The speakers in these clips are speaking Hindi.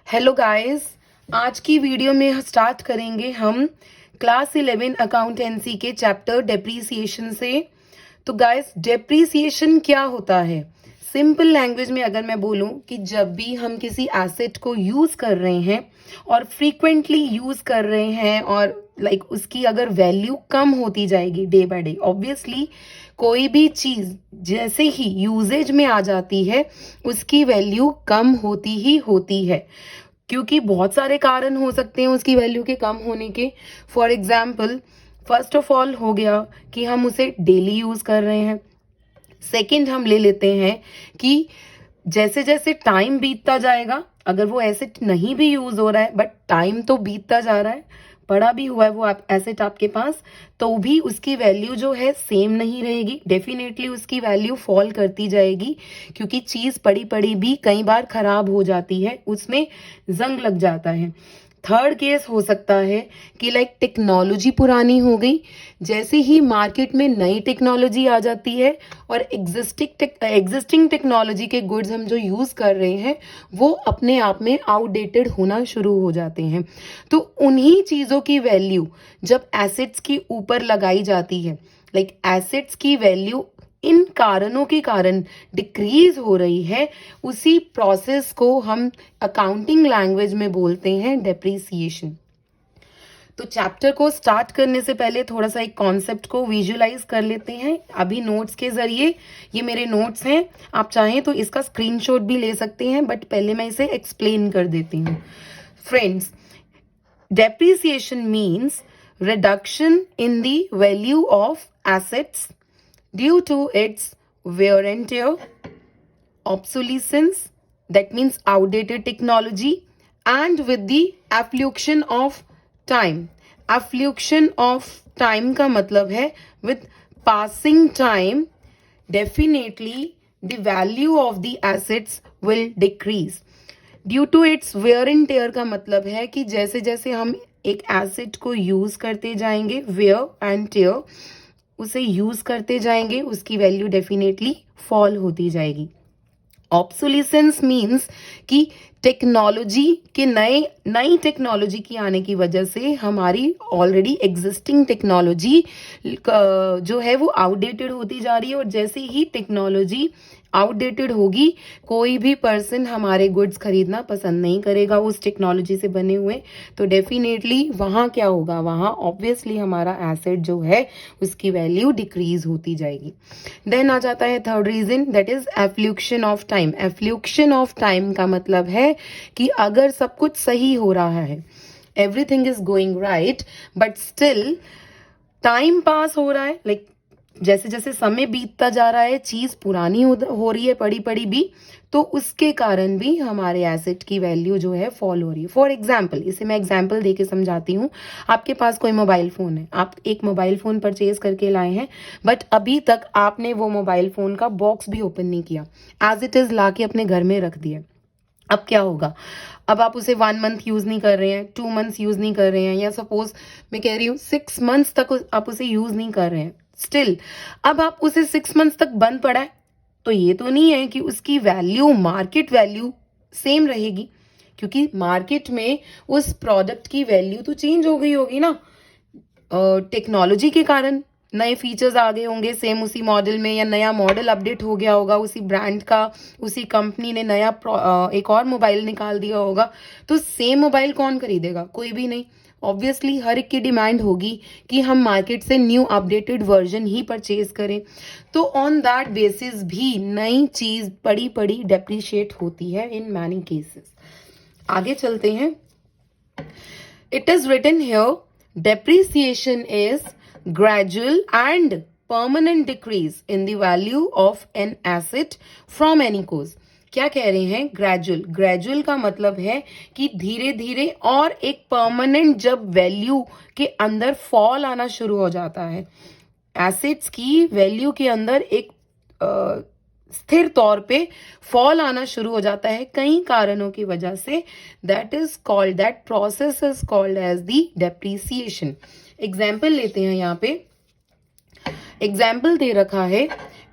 हेलो गाइस, आज की वीडियो में स्टार्ट करेंगे हम क्लास 11 अकाउंटेंसी के चैप्टर डेप्रीसिएशन से। तो गाइस, डेप्रीसिएशन क्या होता है? सिंपल लैंग्वेज में अगर मैं बोलूं कि जब भी हम किसी एसेट को यूज कर रहे हैं और फ्रीक्वेंटली यूज कर रहे हैं और उसकी अगर वैल्यू कम होती जाएगी डे बाय डे, ऑब्वियसली कोई भी चीज जैसे ही यूजेज में आ जाती है उसकी वैल्यू कम होती ही होती है, क्योंकि बहुत सारे कारण हो सकते हैं उसकी वैल्यू के कम होने के। For example, first of all हो गया कि हम उसे डेली यूज कर रहे हैं। सेकंड, हम ले लेते हैं कि जैसे जैसे टाइम बीतता जाएगा, अगर वो एसेट नहीं भी यूज हो रहा है बट टाइम तो बीतता जा रहा है, पड़ा भी हुआ है वो एसेट आपके पास, तो भी उसकी वैल्यू जो है सेम नहीं रहेगी। डेफिनेटली उसकी वैल्यू फॉल करती जाएगी, क्योंकि चीज पड़ी पड़ी भी कई बार खराब हो जाती है, उसमें जंग लग जाता है। थर्ड केस हो सकता है कि टेक्नोलॉजी पुरानी हो गई, जैसे ही मार्केट में नई टेक्नोलॉजी आ जाती है और एग्जिस्टिंग टेक्नोलॉजी के गुड्स हम जो यूज कर रहे हैं वो अपने आप में आउटडेटेड होना शुरू हो जाते हैं। तो उन्हीं चीजों की वैल्यू जब एसेट्स के ऊपर लगाई जाती है, एसेट्स की वैल्यू इन कारणों के कारण डिक्रीज हो रही है, उसी प्रोसेस को हम अकाउंटिंग लैंग्वेज में बोलते हैं डेप्रीसिएशन। तो चैप्टर को स्टार्ट करने से पहले थोड़ा सा एक कॉन्सेप्ट को विजुअलाइज कर लेते हैं अभी नोट्स के जरिए। ये मेरे नोट्स हैं, आप चाहें तो इसका स्क्रीनशॉट भी ले सकते हैं, बट पहले मैं इसे एक्सप्लेन कर देती हूँ। Friends, depreciation means reduction in the value of assets due to its wear and tear, obsolescence, that means outdated technology, and with the affluction of time. Affluction of time का मतलब है with passing time, definitely the value of the assets will decrease. Due to its wear and tear का मतलब है कि जैसे जैसे हम एक एसेट को यूज करते जाएंगे, wear and tear, उसे यूज करते जाएंगे, उसकी वैल्यू डेफिनेटली फॉल होती जाएगी। ऑब्सोलिसेंस मीन्स कि टेक्नोलॉजी के नई टेक्नोलॉजी की आने की वजह से हमारी ऑलरेडी एग्जिस्टिंग टेक्नोलॉजी जो है वो आउटडेटेड होती जा रही है, और जैसे ही टेक्नोलॉजी आउटडेटेड होगी कोई भी पर्सन हमारे गुड्स खरीदना पसंद नहीं करेगा उस टेक्नोलॉजी से बने हुए। तो डेफिनेटली वहाँ क्या होगा, वहाँ ऑब्वियसली हमारा एसेट जो है उसकी वैल्यू डिक्रीज होती जाएगी। देन आ जाता है third reason, that is effluxion of time. Effluxion of time का मतलब है कि अगर सब कुछ सही हो रहा है, everything is going right, but still time pass हो रहा है, जैसे जैसे समय बीतता जा रहा है चीज पुरानी हो रही है पड़ी पड़ी भी, तो उसके कारण भी हमारे एसेट की वैल्यू जो है फॉल हो रही है। फॉर एग्जाम्पल, इसे मैं एग्जाम्पल दे के समझाती हूँ। आपके पास कोई मोबाइल फोन है, आप एक मोबाइल फोन परचेज करके लाए हैं, बट अभी तक आपने वो मोबाइल फोन का बॉक्स भी ओपन नहीं किया, एज इट इज ला के अपने घर में रख दिया। अब क्या होगा? अब आप उसे 1 मंथ यूज नहीं कर रहे हैं, 2 मंथ्स यूज नहीं कर रहे हैं, या सपोज मैं कह रही हूँ 6 मंथ्स तक आप उसे यूज नहीं कर रहे हैं, स्टिल अब आप उसे 6 मंथ्स तक बंद पड़ा है, तो ये तो नहीं है कि उसकी वैल्यू, मार्केट वैल्यू सेम रहेगी, क्योंकि मार्केट में उस प्रोडक्ट की वैल्यू तो चेंज हो गई होगी ना, टेक्नोलॉजी के कारण नए फीचर्स आ गए होंगे सेम उसी मॉडल में, या नया मॉडल अपडेट हो गया होगा उसी ब्रांड का, उसी कंपनी ने नया एक और मोबाइल निकाल दिया होगा, तो सेम मोबाइल कौन खरीदेगा? कोई भी नहीं। ऑब्वियसली हर एक की डिमांड होगी कि हम मार्केट से न्यू अपडेटेड वर्जन ही परचेज करें, तो ऑन दैट बेसिस भी नई चीज पड़ी पड़ी डेप्रिशिएट होती है इन मैनी केसेस। आगे चलते हैं। It is written here, depreciation is gradual and permanent decrease in the value of an asset from any cause. क्या कह रहे हैं? ग्रेजुअल। ग्रेजुअल का मतलब है कि धीरे धीरे, और एक परमानेंट जब वैल्यू के अंदर फॉल आना शुरू हो जाता है, एसेट्स की वैल्यू के अंदर एक स्थिर तौर पे फॉल आना शुरू हो जाता है कई कारणों की वजह से, that process is called as the depreciation. Example लेते हैं, यहाँ पे एग्जाम्पल दे रखा है,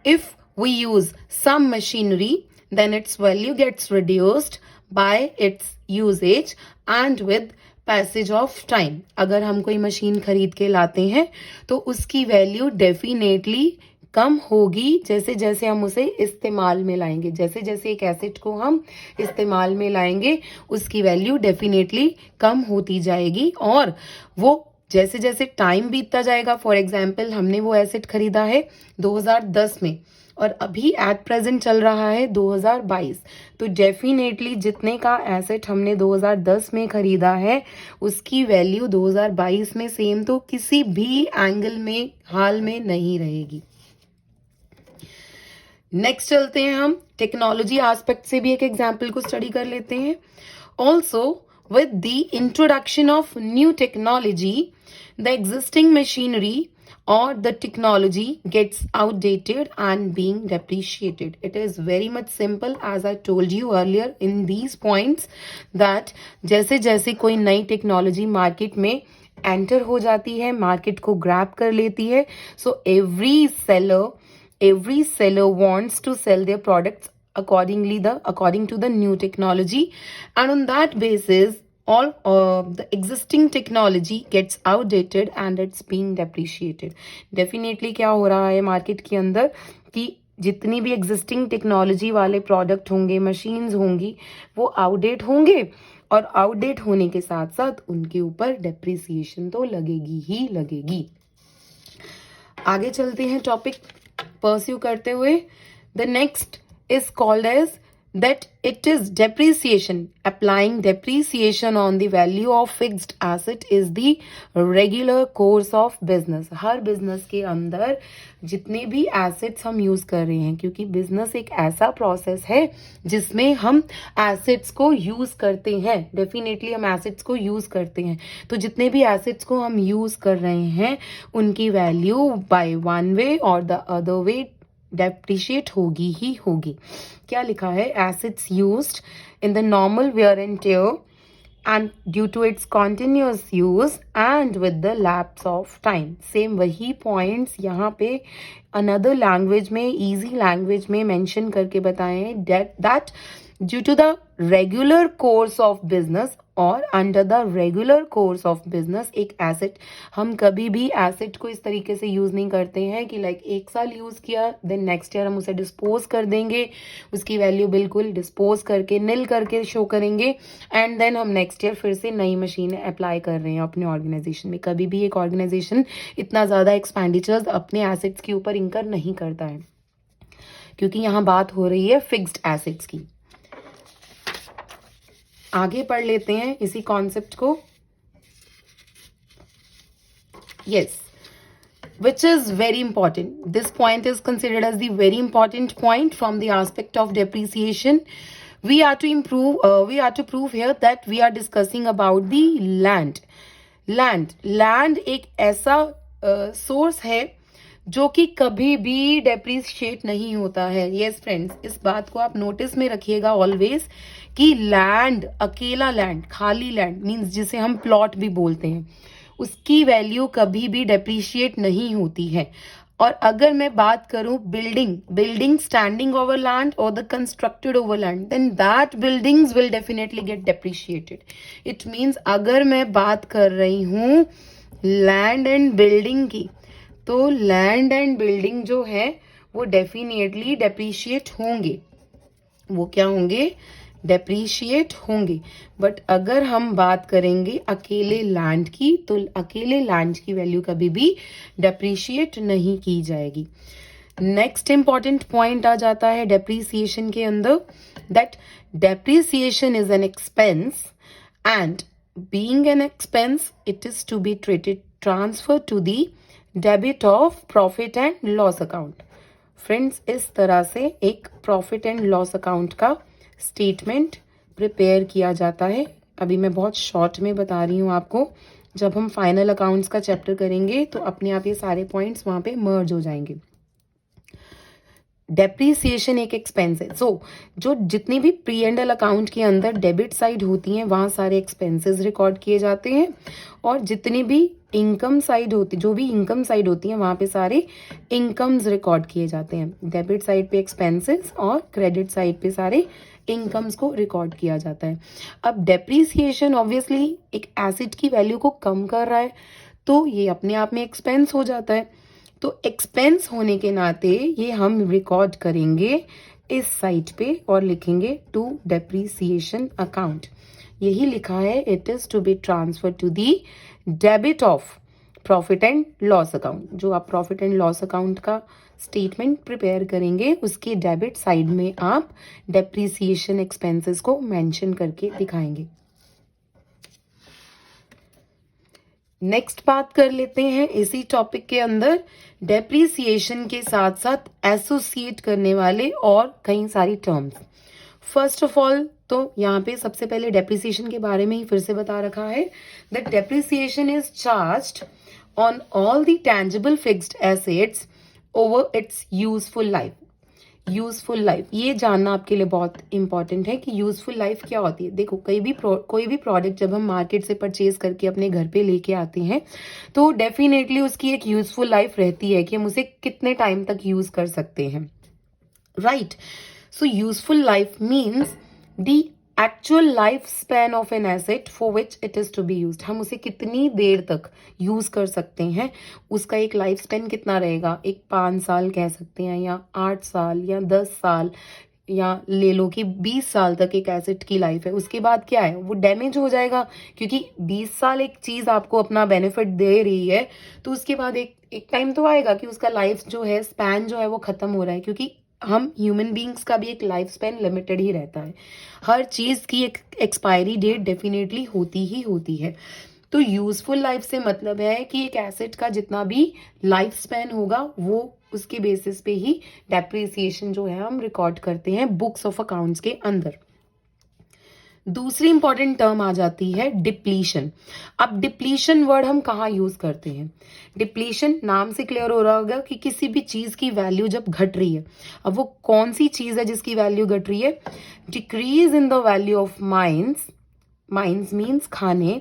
if we use some machinery then its value gets reduced by its usages and with passage of time. अगर हम कोई मशीन खरीद के लाते हैं तो उसकी वैल्यू डेफिनेटली कम होगी जैसे जैसे हम उसे इस्तेमाल में लाएंगे। जैसे जैसे एक एसेट को हम इस्तेमाल में लाएंगे उसकी वैल्यू डेफिनेटली कम होती जाएगी, और वो जैसे जैसे टाइम बीतता जाएगा, फॉर एग्जाम्पल हमने वो एसेट खरीदा है 2010 में और अभी एट प्रेजेंट चल रहा है 2022, तो डेफिनेटली जितने का एसेट हमने 2010 में खरीदा है उसकी वैल्यू 2022 में सेम तो किसी भी एंगल में हाल में नहीं रहेगी। नेक्स्ट चलते हैं हम टेक्नोलॉजी एस्पेक्ट से भी एक एग्जाम्पल को स्टडी कर लेते हैं। Also with the introduction of new technology the existing machinery or the technology gets outdated and being depreciated. It is very much simple as I told you earlier in these points that जैसे जैसे कोई नई टेक्नोलॉजी मार्केट में एंटर हो जाती है, मार्केट को ग्रैब कर लेती है, so every seller wants to sell their products according to the new technology, and on that basis all the existing technology gets outdated and it's being depreciated. Definitely क्या हो रहा है मार्केट के अंदर कि जितनी भी एग्जिस्टिंग टेक्नोलॉजी वाले प्रोडक्ट होंगे, मशीन्स होंगी, वो आउटडेट होंगे, और आउटडेट होने के साथ साथ उनके ऊपर डेप्रिसिएशन तो लगेगी ही लगेगी। आगे चलते हैं टॉपिक परस्यू करते हुए। The next is called as that it is depreciation. Applying depreciation on the value of fixed asset is the regular course of business. Her business के अंदर जितने भी एसेट्स हम यूज कर रहे हैं, क्योंकि बिजनेस एक ऐसा प्रोसेस है जिसमें हम एसेट्स को यूज करते हैं, डेफिनेटली हम एसेट्स को यूज करते हैं, तो जितने भी एसेट्स को हम यूज कर रहे हैं उनकी वैल्यू बाय वन वे और द अदर वे डेप्रिशिएट होगी ही होगी। क्या लिखा है? Assets used in the normal wear and tear and due to its continuous use and with the lapse of time. Same वही पॉइंट्स यहाँ पे अनदर लैंग्वेज में, इजी लैंग्वेज में मेंशन करके बताए that due to the regular course of business और under the regular course of business एक एसेट, हम कभी भी एसेट को इस तरीके से यूज नहीं करते हैं कि लाइक एक साल यूज किया देन नेक्स्ट ईयर हम उसे डिस्पोज कर देंगे, उसकी वैल्यू बिल्कुल डिस्पोज करके निल करके शो करेंगे एंड देन हम नेक्स्ट ईयर फिर से नई मशीनें अप्लाई कर रहे हैं अपने ऑर्गेनाइजेशन में। कभी भी एक ऑर्गेनाइजेशन इतना ज़्यादा एक्सपेंडिचर्स अपने एसेट्स के ऊपर इंकर नहीं करता है, क्योंकि यहाँ बात हो रही है फिक्स्ड एसेट्स की। आगे पढ़ लेते हैं इसी कॉन्सेप्ट को। Yes, which is very important. This point is considered as the very important point from the aspect of depreciation. We are to prove here that we are discussing about the land. Land एक ऐसा सोर्स है जो कि कभी भी डेप्रिशिएट नहीं होता है। यस फ्रेंड्स, इस बात को आप नोटिस में रखिएगा ऑलवेज कि लैंड, अकेला लैंड, खाली लैंड मीन्स जिसे हम प्लॉट भी बोलते हैं, उसकी वैल्यू कभी भी डेप्रिशिएट नहीं होती है। और अगर मैं बात करूं बिल्डिंग स्टैंडिंग ओवर लैंड और the constructed over land, then that buildings will definitely get depreciated. It means अगर मैं बात कर रही हूं लैंड एंड बिल्डिंग की, तो लैंड एंड बिल्डिंग जो है वो डेफिनेटली डेप्रिशिएट होंगे। वो क्या होंगे? डेप्रिशिएट होंगे। बट अगर हम बात करेंगे अकेले लैंड की, तो अकेले लैंड की वैल्यू कभी भी डेप्रिशिएट नहीं की जाएगी। नेक्स्ट इंपॉर्टेंट पॉइंट आ जाता है डेप्रिसिएशन के अंदर, that depreciation is an expense and being an expense it is to be transfer to the debit of profit and loss account. Friends, इस तरह से एक प्रॉफिट एंड लॉस अकाउंट का स्टेटमेंट प्रिपेयर किया जाता है। अभी मैं बहुत शॉर्ट में बता रही हूँ आपको, जब हम फाइनल अकाउंट्स का चैप्टर करेंगे तो अपने आप ये सारे पॉइंट्स वहाँ पे मर्ज हो जाएंगे। डेप्रिसिएशन एक एक्सपेंस है। सो जो जितनी भी प्री एंड एल अकाउंट के अंदर डेबिट साइड होती हैं वहाँ सारे एक्सपेंसेस रिकॉर्ड किए जाते हैं, और जितनी भी इनकम साइड होती, जो भी इनकम साइड होती है वहाँ पे सारे इनकम्स रिकॉर्ड किए जाते हैं। डेबिट साइड पे एक्सपेंसेस और क्रेडिट साइड पे सारे इनकम्स को रिकॉर्ड किया जाता है। अब डेप्रीसिएशन ऑब्वियसली एक एसेट की वैल्यू को कम कर रहा है, तो ये अपने आप में एक्सपेंस हो जाता है। तो एक्सपेंस होने के नाते ये हम रिकॉर्ड करेंगे इस साइड पे और लिखेंगे टू डेप्रीसिएशन अकाउंट। यही लिखा है, it is to be transfer to the debit of profit and loss account. जो आप प्रॉफिट एंड लॉस अकाउंट का स्टेटमेंट प्रिपेयर करेंगे उसके डेबिट साइड में आप डेप्रीसिएशन एक्सपेंसेस को मेंशन करके दिखाएंगे। नेक्स्ट बात कर लेते हैं इसी टॉपिक के अंदर डेप्रीसिएशन के साथ साथ एसोसिएट करने वाले और कई सारी टर्म्स। फर्स्ट ऑफ ऑल तो यहाँ पे सबसे पहले डेप्रीसिएशन के बारे में ही फिर से बता रखा है that depreciation is charged on all the tangible fixed assets over it's useful life. Useful life ये जानना आपके लिए बहुत इंपॉर्टेंट है कि यूजफुल लाइफ क्या होती है। देखो कोई भी प्रोडक्ट जब हम मार्केट से परचेज करके अपने घर पे लेके आते हैं तो डेफिनेटली उसकी एक यूजफुल लाइफ रहती है कि हम उसे कितने टाइम तक यूज कर सकते हैं, right. So useful life means the actual life span of an asset for which it is to be used. हम उसे कितनी देर तक यूज कर सकते हैं, उसका एक लाइफ स्पैन कितना रहेगा। एक 5 साल कह सकते हैं या 8 साल या 10 साल या ले लो कि 20 साल तक एक एसेट की लाइफ है। उसके बाद क्या है, वो डैमेज हो जाएगा क्योंकि 20 साल एक चीज आपको अपना बेनिफिट दे रही है, तो उसके बाद एक टाइम तो आएगा कि उसका लाइफ जो है स्पैन जो है वो खत्म हो रहा है, क्योंकि हम ह्यूमन बींग्स का भी एक लाइफ स्पैन लिमिटेड ही रहता है। हर चीज की एक एक्सपायरी डेट डेफिनेटली होती ही होती है। तो यूजफुल लाइफ से मतलब है कि एक एसेट का जितना भी लाइफ स्पैन होगा वो उसके बेसिस पे ही डेप्रिसिएशन जो है हम रिकॉर्ड करते हैं बुक्स ऑफ अकाउंट्स के अंदर। दूसरी इंपॉर्टेंट टर्म आ जाती है डिप्लीशन। अब डिप्लीशन वर्ड हम कहाँ यूज करते हैं। डिप्लीशन नाम से क्लियर हो रहा होगा कि किसी भी चीज की वैल्यू जब घट रही है। अब वो कौन सी चीज है जिसकी वैल्यू घट रही है। Decrease in the value of mines. Mines means खाने।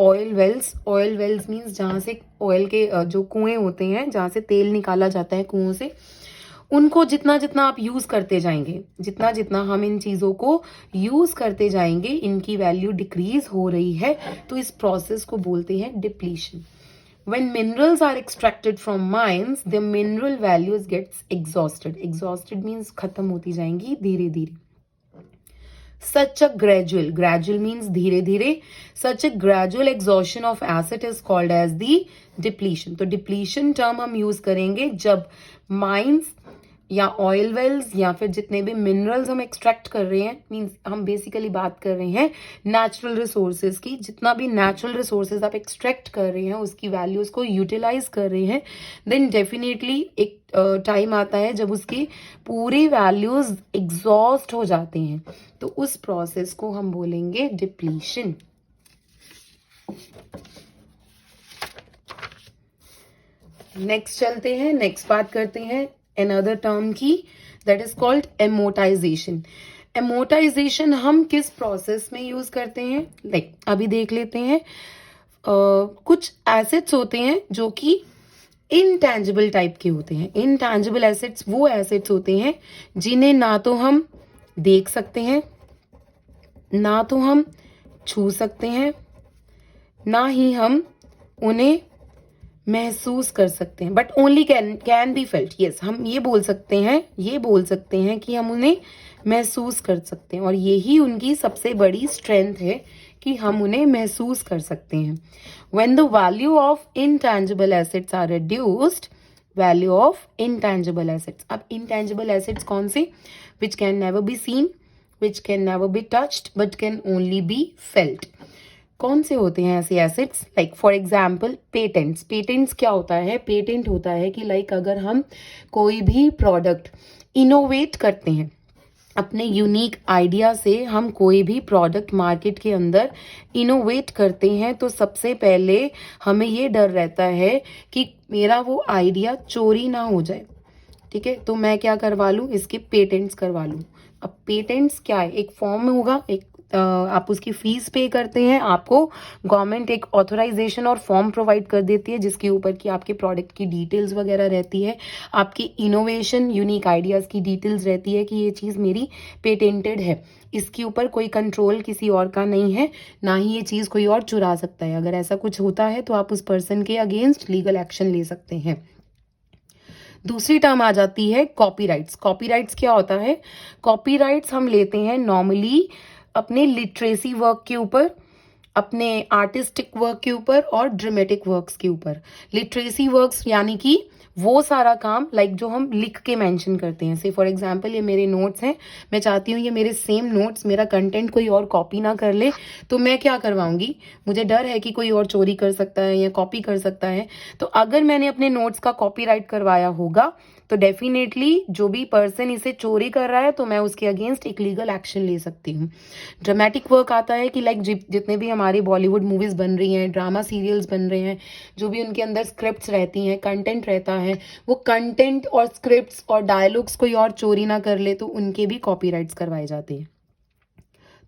ऑयल वेल्स मीन्स जहां से ऑयल के जो कुएं होते हैं जहां से तेल निकाला जाता है कुओं से, उनको जितना जितना आप यूज करते जाएंगे, जितना जितना हम इन चीजों को यूज करते जाएंगे इनकी वैल्यू डिक्रीज हो रही है, तो इस प्रोसेस को बोलते हैं depletion. When minerals are extracted from mines, the mineral values gets exhausted. Exhausted means खत्म होती जाएंगी धीरे धीरे। Such a gradual means धीरे धीरे, such a gradual exhaustion of asset is called as the depletion. तो depletion term हम यूज करेंगे जब माइंस या ऑयल वेल्स या फिर जितने भी मिनरल्स हम एक्सट्रैक्ट कर रहे हैं, मींस हम बेसिकली बात कर रहे हैं नेचुरल रिसोर्सेज की। जितना भी नेचुरल रिसोर्सेज आप एक्सट्रैक्ट कर रहे हैं उसकी वैल्यूज को यूटिलाइज कर रहे हैं, देन डेफिनेटली एक टाइम आता है जब उसकी पूरी वैल्यूज एग्जॉस्ट हो जाते हैं, तो उस प्रोसेस को हम बोलेंगे डिप्लीशन। नेक्स्ट चलते हैं, नेक्स्ट बात करते हैं another term की, that is called amortization. amortization हम किस प्रोसेस में यूज करते हैं, लाइक अभी देख लेते हैं। कुछ एसेट्स होते हैं जो कि इनटैंजिबल टाइप के होते हैं। इनटैंजिबल एसेट्स वो एसेट्स होते हैं जिन्हें ना तो हम देख सकते हैं, ना तो हम छू सकते हैं, ना ही हम उन्हें महसूस कर सकते हैं, but only can be felt. Yes, हम ये बोल सकते हैं कि हम उन्हें महसूस कर सकते हैं, और यही उनकी सबसे बड़ी स्ट्रेंथ है कि हम उन्हें महसूस कर सकते हैं। When the value of intangible assets are reduced, value of intangible assets. अब इनटैंजिबल एसेट्स कौन से, which can never be seen, which can never be touched, but can only be felt. कौन से होते हैं ऐसे assets, like for example patents. Patents क्या होता है, पेटेंट होता है कि लाइक अगर हम कोई भी प्रोडक्ट इनोवेट करते हैं, अपने यूनिक आइडिया से हम कोई भी प्रोडक्ट मार्केट के अंदर इनोवेट करते हैं, तो सबसे पहले हमें ये डर रहता है कि मेरा वो आइडिया चोरी ना हो जाए। ठीक है, तो मैं क्या करवा लूँ, इसके पेटेंट्स करवा लूँ। अब पेटेंट्स क्या है, एक फॉर्म में होगा, एक आप उसकी फीस पे करते हैं, आपको गवर्नमेंट एक ऑथराइजेशन और फॉर्म प्रोवाइड कर देती है जिसके ऊपर कि आपके प्रोडक्ट की डिटेल्स वगैरह रहती है, आपकी इनोवेशन यूनिक आइडियाज़ की डिटेल्स रहती है कि ये चीज़ मेरी पेटेंटेड है, इसके ऊपर कोई कंट्रोल किसी और का नहीं है, ना ही ये चीज़ कोई और चुरा सकता है। अगर ऐसा कुछ होता है तो आप उस पर्सन के अगेंस्ट लीगल एक्शन ले सकते हैं। दूसरी टर्म आ जाती है कॉपीराइट्स। कॉपीराइट्स क्या होता है? कॉपीराइट्स हम लेते हैं नॉर्मली अपने लिटरेसी वर्क के ऊपर, अपने आर्टिस्टिक वर्क के ऊपर और ड्रामेटिक वर्क्स के ऊपर। लिटरेसी वर्क्स यानी कि वो सारा काम जो हम लिख के मेंशन करते हैं। से फॉर एग्जांपल ये मेरे नोट्स हैं, मैं चाहती हूँ ये मेरे सेम नोट्स, मेरा कंटेंट कोई और कॉपी ना कर ले, तो मैं क्या करवाऊंगी? मुझे डर है कि कोई और चोरी कर सकता है या कॉपी कर सकता है। तो अगर मैंने अपने नोट्स का कॉपीराइट करवाया होगा तो डेफिनेटली जो भी पर्सन इसे चोरी कर रहा है तो मैं उसके अगेंस्ट एक लीगल एक्शन ले सकती हूँ। ड्रामेटिक वर्क आता है कि जितने भी हमारी बॉलीवुड मूवीज बन रही हैं, ड्रामा सीरियल्स बन रहे हैं, जो भी उनके अंदर स्क्रिप्ट्स रहती हैं, कंटेंट रहता है, वो कंटेंट और स्क्रिप्ट्स और डायलॉग्स कोई और चोरी ना कर ले तो उनके भी कॉपीराइट्स करवाए जाते हैं।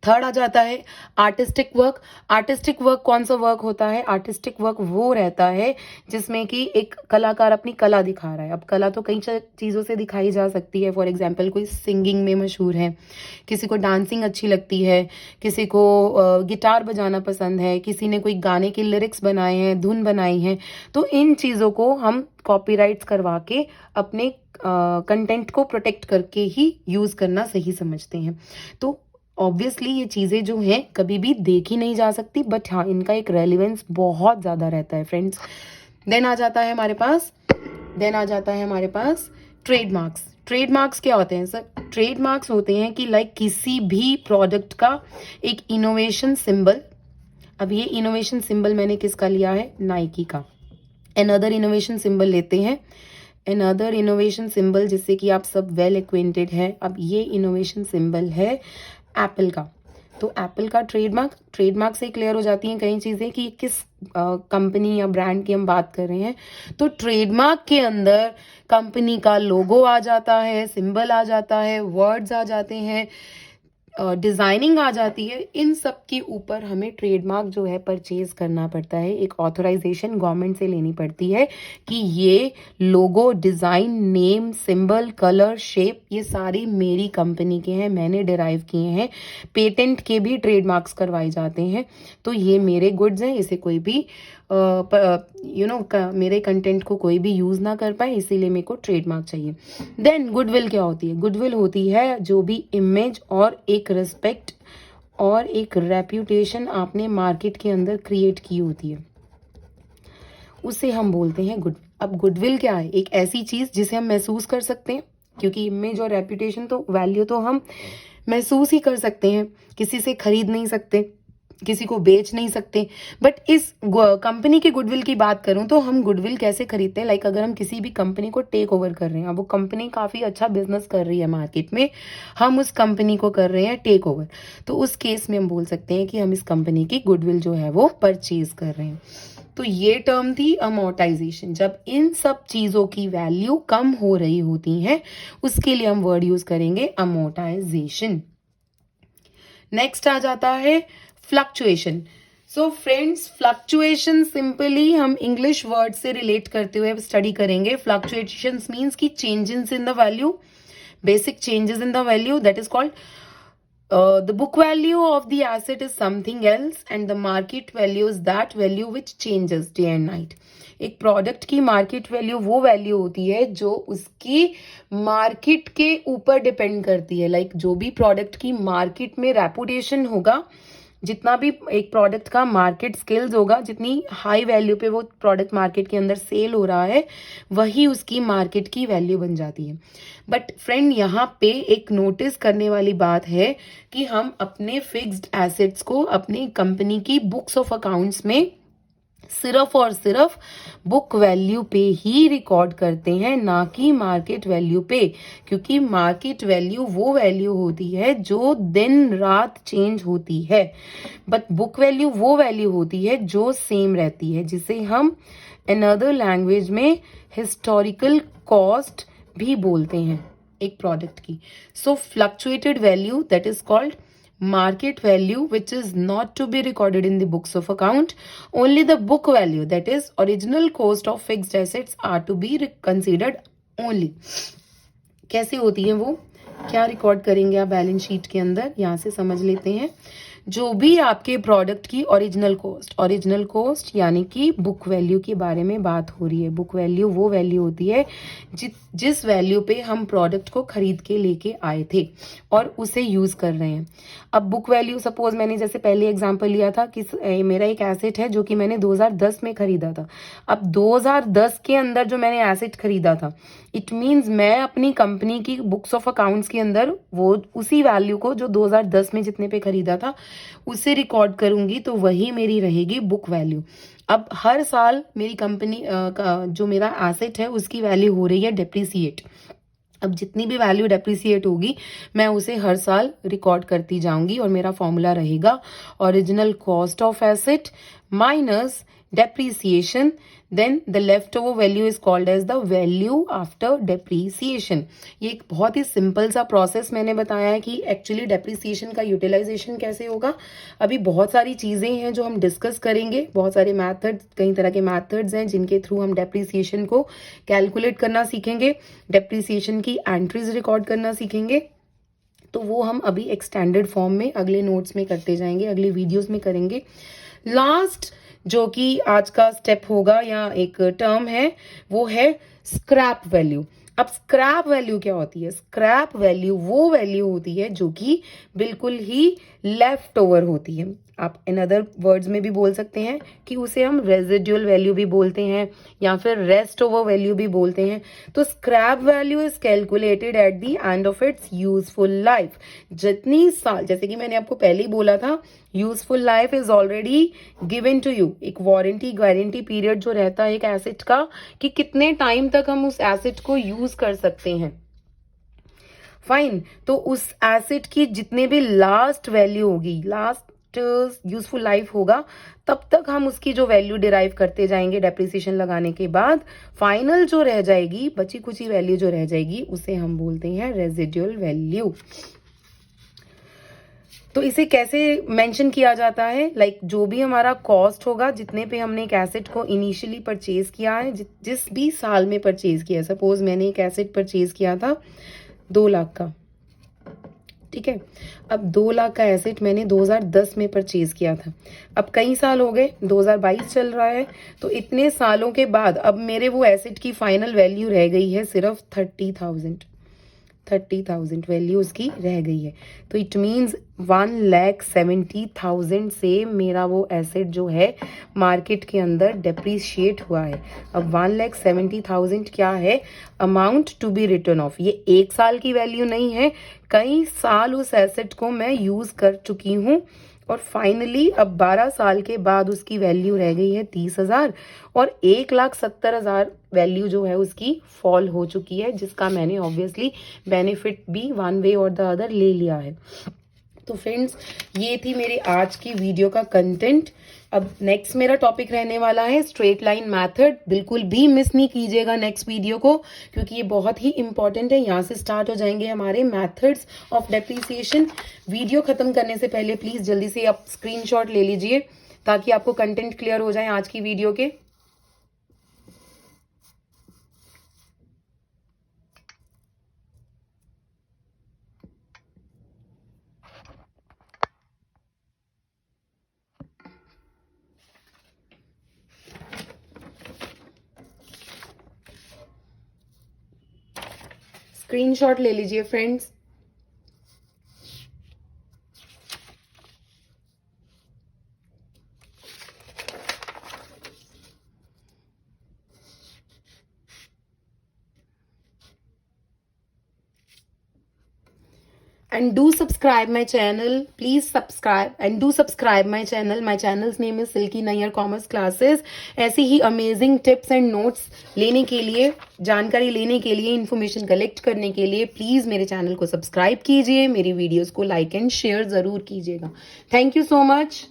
थर्ड आ जाता है आर्टिस्टिक वर्क। आर्टिस्टिक वर्क कौन सा वर्क होता है? आर्टिस्टिक वर्क वो रहता है जिसमें कि एक कलाकार अपनी कला दिखा रहा है। अब कला तो कई चीज़ों से दिखाई जा सकती है। फॉर एग्जांपल कोई सिंगिंग में मशहूर है, किसी को डांसिंग अच्छी लगती है, किसी को गिटार बजाना पसंद है, किसी ने कोई गाने के लिरिक्स बनाए हैं, धुन बनाई है, तो इन चीज़ों को हम कॉपीराइट्स करवा के अपने कंटेंट को प्रोटेक्ट करके ही यूज़ करना सही समझते हैं। तो ऑब्वियसली ये चीज़ें जो हैं कभी भी देखी नहीं जा सकती, बट हाँ इनका एक रेलिवेंस बहुत ज़्यादा रहता है फ्रेंड्स। देन आ जाता है हमारे पास ट्रेडमार्क्स। ट्रेडमार्क्स क्या होते हैं सर? ट्रेडमार्क्स होते हैं कि किसी भी प्रोडक्ट का एक इनोवेशन सिंबल। अब ये इनोवेशन सिंबल मैंने किसका लिया है? नाइकी का। अनदर इनोवेशन सिंबल लेते हैं, अनदर इनोवेशन सिंबल जिससे कि आप सब वेल एक्वेंटेड हैं। अब ये इनोवेशन सिंबल है एप्पल का। तो एप्पल का ट्रेडमार्क से क्लियर हो जाती हैं कई चीज़ें कि किस कंपनी या ब्रांड की हम बात कर रहे हैं। तो ट्रेडमार्क के अंदर कंपनी का लोगो आ जाता है, सिंबल आ जाता है, वर्ड्स आ जाते हैं, डिज़ाइनिंग आ जाती है। इन सब के ऊपर हमें ट्रेडमार्क जो है परचेज करना पड़ता है, एक ऑथराइजेशन गवर्नमेंट से लेनी पड़ती है कि ये logo, design, name, symbol, colour, shape ये सारी मेरी कंपनी के हैं, मैंने डिराइव किए हैं। पेटेंट के भी ट्रेडमार्क्स करवाए जाते हैं। तो ये मेरे गुड्स हैं, इसे कोई भी मेरे कंटेंट को कोई भी यूज़ ना कर पाए, इसीलिए मेरे को ट्रेडमार्क चाहिए। देन गुडविल क्या होती है? गुडविल होती है जो भी इमेज और एक रिस्पेक्ट और एक रेप्यूटेशन आपने मार्केट के अंदर क्रिएट की होती है, उसे हम बोलते हैं गुडविल। अब गुडविल क्या है? एक ऐसी चीज़ जिसे हम महसूस कर सकते हैं, क्योंकि इमेज और रेप्यूटेशन तो वैल्यू तो हम महसूस ही कर सकते हैं, किसी से खरीद नहीं सकते, किसी को बेच नहीं सकते। बट इस कंपनी की गुडविल की बात करूं तो हम गुडविल कैसे खरीदते हैं? अगर हम किसी भी कंपनी को टेक ओवर कर रहे हैं, अब वो कंपनी काफ़ी अच्छा बिजनेस कर रही है मार्केट में, हम उस कंपनी को कर रहे हैं टेक ओवर, तो उस केस में हम बोल सकते हैं कि हम इस कंपनी की गुडविल जो है वो परचेज कर रहे हैं। तो ये टर्म थी अमोर्टाइजेशन। जब इन सब चीज़ों की वैल्यू कम हो रही होती है उसके लिए हम वर्ड यूज करेंगे अमोर्टाइजेशन। नेक्स्ट आ जाता है fluctuation. So friends, fluctuation simply हम इंग्लिश वर्ड से रिलेट करते हुए स्टडी करेंगे। फ्लक्चुएशन मीन्स की changes in the value, basic changes in the value, that is called the book value of the asset is something else and the market value is that value which changes day and night. एक प्रोडक्ट की मार्केट वैल्यू वो वैल्यू होती है जो उसकी मार्केट के ऊपर डिपेंड करती है। जो भी प्रोडक्ट की मार्केट में रेपुटेशन होगा, जितना भी एक प्रोडक्ट का मार्केट स्किल्स होगा, जितनी हाई वैल्यू पे वो प्रोडक्ट मार्केट के अंदर सेल हो रहा है, वही उसकी मार्केट की वैल्यू बन जाती है। बट फ्रेंड, यहाँ पे एक नोटिस करने वाली बात है कि हम अपने फिक्स्ड एसेट्स को अपनी कंपनी की बुक्स ऑफ अकाउंट्स में सिर्फ और सिर्फ बुक वैल्यू पे ही रिकॉर्ड करते हैं, ना कि मार्केट वैल्यू पे, क्योंकि मार्केट वैल्यू वो वैल्यू होती है जो दिन रात चेंज होती है, बट बुक वैल्यू वो वैल्यू होती है जो सेम रहती है, जिसे हम अनदर लैंग्वेज में हिस्टोरिकल कॉस्ट भी बोलते हैं एक प्रोडक्ट की। So fluctuated value that is called market value which is not to be recorded in the books of account. Only the book value, that is original cost of fixed assets, are to be considered only. कैसे होती है वो, क्या रिकॉर्ड करेंगे आप बैलेंस शीट के अंदर, यहाँ से समझ लेते हैं. जो भी आपके प्रोडक्ट की ओरिजिनल कॉस्ट यानी कि बुक वैल्यू के बारे में बात हो रही है. बुक वैल्यू वो वैल्यू होती है जिस वैल्यू पे हम प्रोडक्ट को खरीद के लेके आए थे और उसे यूज कर रहे हैं. अब बुक वैल्यू, सपोज मैंने जैसे पहले एग्जांपल लिया था कि मेरा एक एसेट है जो कि मैंने 2010 में खरीदा था. अब 2010 के अंदर जो मैंने एसेट खरीदा था, इट मीन्स मैं अपनी कंपनी की बुक्स ऑफ अकाउंट्स के अंदर वो उसी वैल्यू को जो 2010 में जितने पे खरीदा था उसे रिकॉर्ड करूंगी, तो वही मेरी रहेगी बुक वैल्यू. अब हर साल मेरी कंपनी का जो मेरा एसेट है उसकी वैल्यू हो रही है डेप्रिसिएट. अब जितनी भी वैल्यू डेप्रिसिएट होगी मैं उसे हर साल रिकॉर्ड करती जाऊंगी और मेरा फॉर्मूला रहेगा original cost of asset minus depreciation. Then the leftover value is called as the value after depreciation. ये एक बहुत ही सिंपल सा प्रोसेस मैंने बताया है कि एक्चुअली डेप्रिसिएशन का यूटिलाइजेशन कैसे होगा. अभी बहुत सारी चीज़ें हैं जो हम डिस्कस करेंगे, बहुत सारे मैथड्स, कई तरह के मैथड्स हैं जिनके थ्रू हम डेप्रिसिएशन को कैलकुलेट करना सीखेंगे, डेप्रिसिएशन की एंट्रीज रिकॉर्ड करना सीखेंगे. तो वो हम अभी एक्सटेंडेड फॉर्म में अगले नोट्स में करते जाएंगे, अगले वीडियोज में करेंगे. लास्ट जो कि आज का स्टेप होगा या एक टर्म है वो है स्क्रैप वैल्यू. अब स्क्रैप वैल्यू क्या होती है? स्क्रैप वैल्यू वो वैल्यू होती है जो कि बिल्कुल ही लेफ्ट ओवर होती है. आप इन अदर वर्ड्स में भी बोल सकते हैं कि उसे हम रेजिडुअल वैल्यू भी बोलते हैं या फिर रेस्ट ओवर वैल्यू भी बोलते हैं. तो scrap value is calculated at the end of its useful life. जितनी साल, जैसे कि मैंने आपको पहले ही बोला था, useful life is already given to you. एक वारंटी गारंटी पीरियड जो रहता है एक एसेट का कि कितने टाइम तक हम उस एसेट को यूज कर सकते हैं. फाइन. तो उस एसेट की जितने भी लास्ट वैल्यू होगी, लास्ट यूजफुल लाइफ होगा, तब तक हम उसकी जो वैल्यू डिराइव करते जाएंगे डेप्रिसिएशन लगाने के बाद. फाइनल जो रह जाएगी, बची कुची वैल्यू जो रह जाएगी, उसे हम बोलते हैं रेजिडुअल वैल्यू. तो इसे कैसे मेंशन किया जाता है? लाइक जो भी हमारा कॉस्ट होगा, जितने पे हमने एक एसेट को इनिशियली परचेज किया है, जिस भी साल में परचेज किया. सपोज मैंने एक एसेट परचेज किया था 2 लाख का, ठीक है. अब 2 लाख का एसेट मैंने 2010 में परचेज किया था. अब कई साल हो गए, 2022 चल रहा है, तो इतने सालों के बाद अब मेरे वो एसेट की फाइनल वैल्यू रह गई है सिर्फ 30,000 वैल्यू उसकी रह गई है. तो इट मीन्स 1,70,000 से मेरा वो एसेट जो है मार्केट के अंदर डेप्रिशिएट हुआ है. अब 1,70,000 क्या है? Amount to be written off. ये एक साल की वैल्यू नहीं है, कई साल उस एसेट को मैं यूज कर चुकी हूँ और फाइनली अब 12 साल के बाद उसकी वैल्यू रह गई है 30,000 और 1,70,000 वैल्यू जो है उसकी फॉल हो चुकी है, जिसका मैंने ऑब्वियसली बेनिफिट भी वन वे और द अदर ले लिया है. तो फ्रेंड्स, ये थी मेरे आज की वीडियो का कंटेंट. अब नेक्स्ट मेरा टॉपिक रहने वाला है स्ट्रेट लाइन मेथड. बिल्कुल भी मिस नहीं कीजिएगा नेक्स्ट वीडियो को, क्योंकि ये बहुत ही इंपॉर्टेंट है. यहाँ से स्टार्ट हो जाएंगे हमारे मेथड्स ऑफ डेप्रिसिएशन. वीडियो खत्म करने से पहले प्लीज जल्दी से आप स्क्रीनशॉट ले लीजिए ताकि आपको कंटेंट क्लियर हो जाए आज की वीडियो के. स्क्रीनशॉट ले लीजिए friends. And do subscribe my channel. Please subscribe and do subscribe my channel. My channel's name is Silky Nayyar Commerce Classes. ऐसी ही अमेजिंग टिप्स एंड नोट्स लेने के लिए, जानकारी लेने के लिए, इन्फॉर्मेशन कलेक्ट करने के लिए प्लीज मेरे चैनल को सब्सक्राइब कीजिए. मेरी वीडियोस को लाइक एंड शेयर जरूर कीजिएगा. Thank you so much.